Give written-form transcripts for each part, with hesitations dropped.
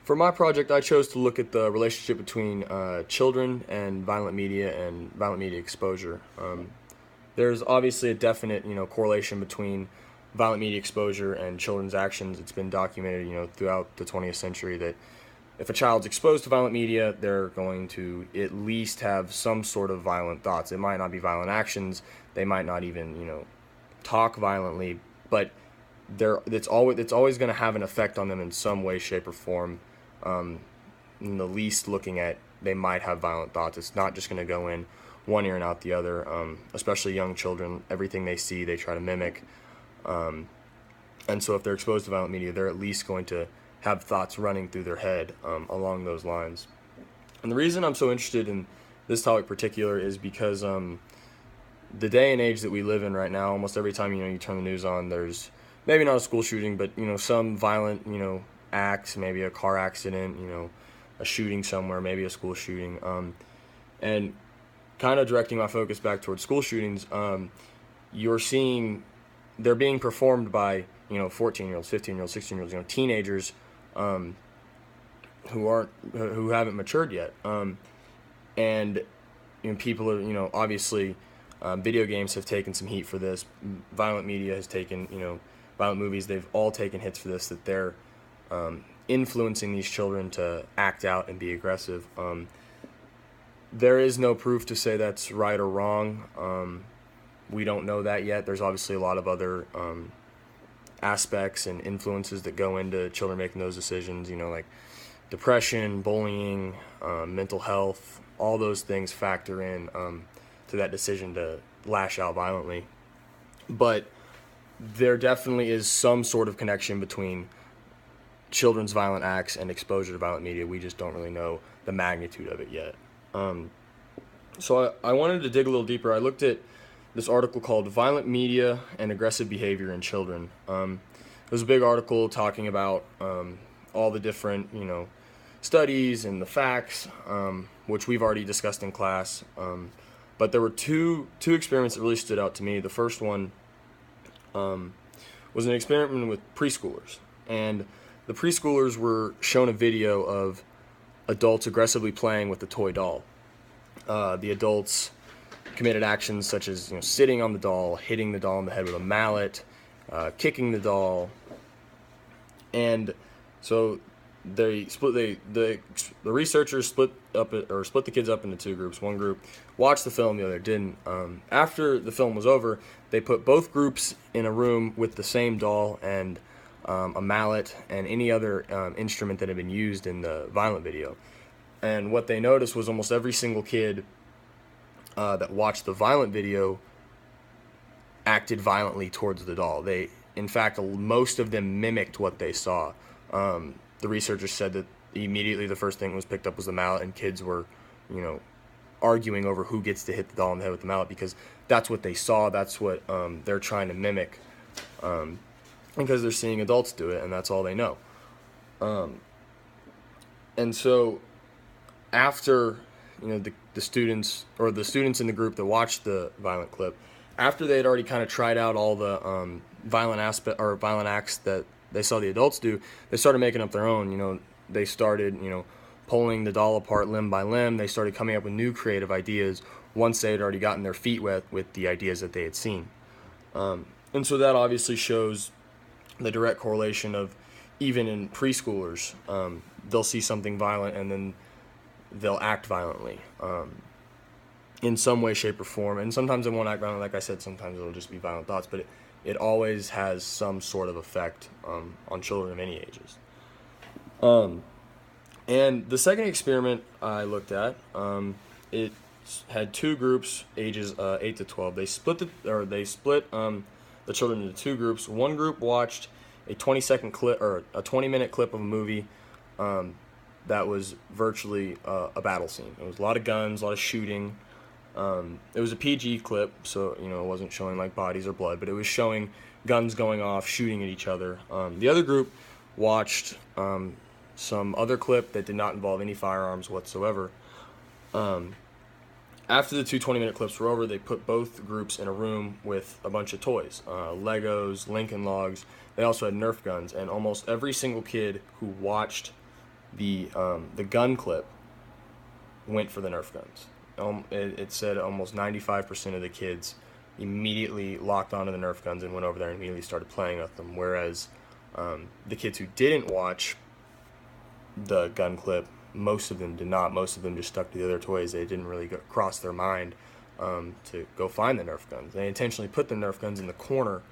For my project, I chose to look at the relationship between children and violent media exposure. There's obviously a definite, correlation between violent media exposure and children's actions. It's been documented, throughout the 20th century that if a child's exposed to violent media, they're going to at least have some sort of violent thoughts. It might not be violent actions. They might not even, talk violently, but it's always going to have an effect on them in some way, shape, or form. In the least looking at, they might have violent thoughts. It's not just going to go in one ear and out the other. Especially young children, everything they see, they try to mimic. And so if they're exposed to violent media, they're at least going to have thoughts running through their head along those lines. And the reason I'm so interested in this topic in particular is because the day and age that we live in right now, almost every time you turn the news on, there's maybe not a school shooting, but some violent acts, maybe a car accident, a shooting somewhere, maybe a school shooting, and kind of directing my focus back towards school shootings. You're seeing they're being performed by 14-year-olds, 15-year-olds, 16-year-olds, teenagers who haven't matured yet, and people are obviously video games have taken some heat for this. Violent media has taken violent movies. They've all taken hits for this. That they're influencing these children to act out and be aggressive. There is no proof to say that's right or wrong. We don't know that yet. There's obviously a lot of other aspects and influences that go into children making those decisions, like depression, bullying, mental health. All those things factor in to that decision to lash out violently. But there definitely is some sort of connection between children's violent acts and exposure to violent media. We just don't really know the magnitude of it yet. So I wanted to dig a little deeper. I looked at this article called Violent Media and Aggressive Behavior in Children. It was a big article talking about all the different, studies and the facts, which we've already discussed in class. But there were two experiments that really stood out to me. The first one was an experiment with preschoolers. And the preschoolers were shown a video of adults aggressively playing with the toy doll. The adults committed actions such as sitting on the doll, hitting the doll in the head with a mallet, kicking the doll, and so the researchers split the kids up into two groups. One group watched the film, the other didn't. After the film was over, they put both groups in a room with the same doll and a mallet and any other instrument that had been used in the violent video. And what they noticed was almost every single kid that watched the violent video acted violently towards the doll. In fact, most of them mimicked what they saw. The researchers said that immediately the first thing that was picked up was the mallet, and kids were, arguing over who gets to hit the doll in the head with the mallet because that's what they saw. That's what they're trying to mimic, because they're seeing adults do it, and that's all they know. And so, after the students in the group that watched the violent clip, after they had already kind of tried out all the violent acts that they saw the adults do, they started making up their own. They started pulling the doll apart limb by limb. They started coming up with new creative ideas once they had already gotten their feet wet with the ideas that they had seen. And so that obviously shows the direct correlation of, even in preschoolers, they'll see something violent and then they'll act violently in some way, shape, or form. And sometimes it won't act violently, like I said. Sometimes it'll just be violent thoughts, but it always has some sort of effect on children of any ages. And the second experiment I looked at, it had two groups, ages 8 to 12. They split the children into two groups. One group watched a 20-second clip or a 20-minute clip of a movie that was virtually a battle scene. It was a lot of guns, a lot of shooting. It was a PG clip, so it wasn't showing like bodies or blood, but it was showing guns going off, shooting at each other. The other group watched some other clip that did not involve any firearms whatsoever. After the two 20-minute clips were over, they put both groups in a room with a bunch of toys, Legos, Lincoln Logs. They also had Nerf guns, and almost every single kid who watched the gun clip went for the Nerf guns. It said almost 95% of the kids immediately locked onto the Nerf guns and went over there and immediately started playing with them, whereas the kids who didn't watch the gun clip, most of them did not. Most of them just stuck to the other toys. They didn't really cross their mind to go find the Nerf guns. They intentionally put the Nerf guns in the corner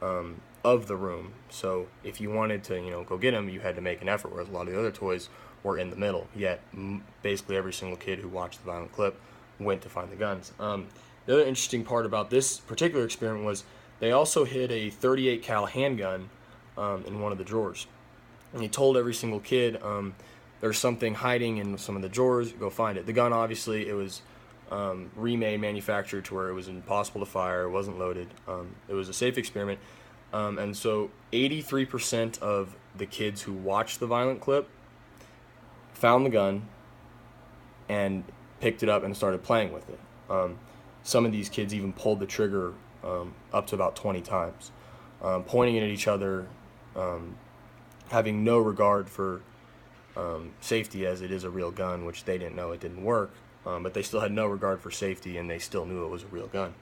of the room. So if you wanted to, go get them, you had to make an effort, whereas a lot of the other toys were in the middle. Yet basically every single kid who watched the violent clip went to find the guns. The other interesting part about this particular experiment was they also hid a 38 cal handgun in one of the drawers. And he told every single kid, there's something hiding in some of the drawers, go find it. The gun, obviously, it was remade, manufactured to where it was impossible to fire, it wasn't loaded. It was a safe experiment. And so 83% of the kids who watched the violent clip found the gun and picked it up and started playing with it. Some of these kids even pulled the trigger up to about 20 times, pointing it at each other, having no regard for safety, as it is a real gun, which they didn't know it didn't work, but they still had no regard for safety, and they still knew it was a real gun.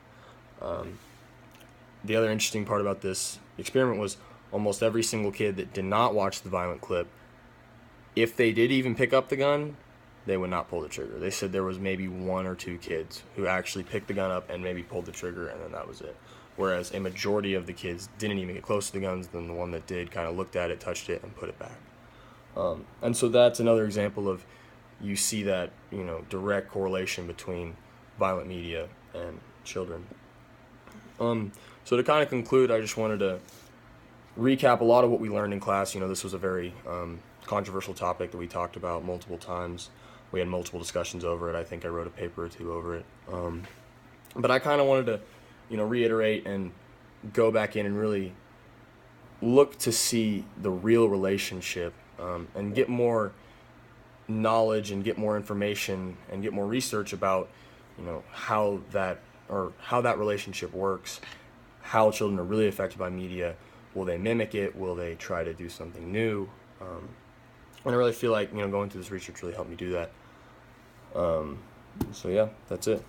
The other interesting part about this experiment was almost every single kid that did not watch the violent clip, if they did even pick up the gun, they would not pull the trigger. They said there was maybe 1 or 2 kids who actually picked the gun up and maybe pulled the trigger, and then that was it. Whereas a majority of the kids didn't even get close to the guns, then the one that did kind of looked at it, touched it, and put it back. And so that's another example of, you see that, direct correlation between violent media and children. So to kind of conclude, I just wanted to recap a lot of what we learned in class. This was a very controversial topic that we talked about multiple times. We had multiple discussions over it. I think I wrote a paper or 2 over it. But I kind of wanted to, reiterate and go back in and really look to see the real relationship and get more knowledge and get more information and get more research about, how that relationship works, how children are really affected by media. Will they mimic it? Will they try to do something new? And I really feel like, going through this research really helped me do that. So yeah, that's it.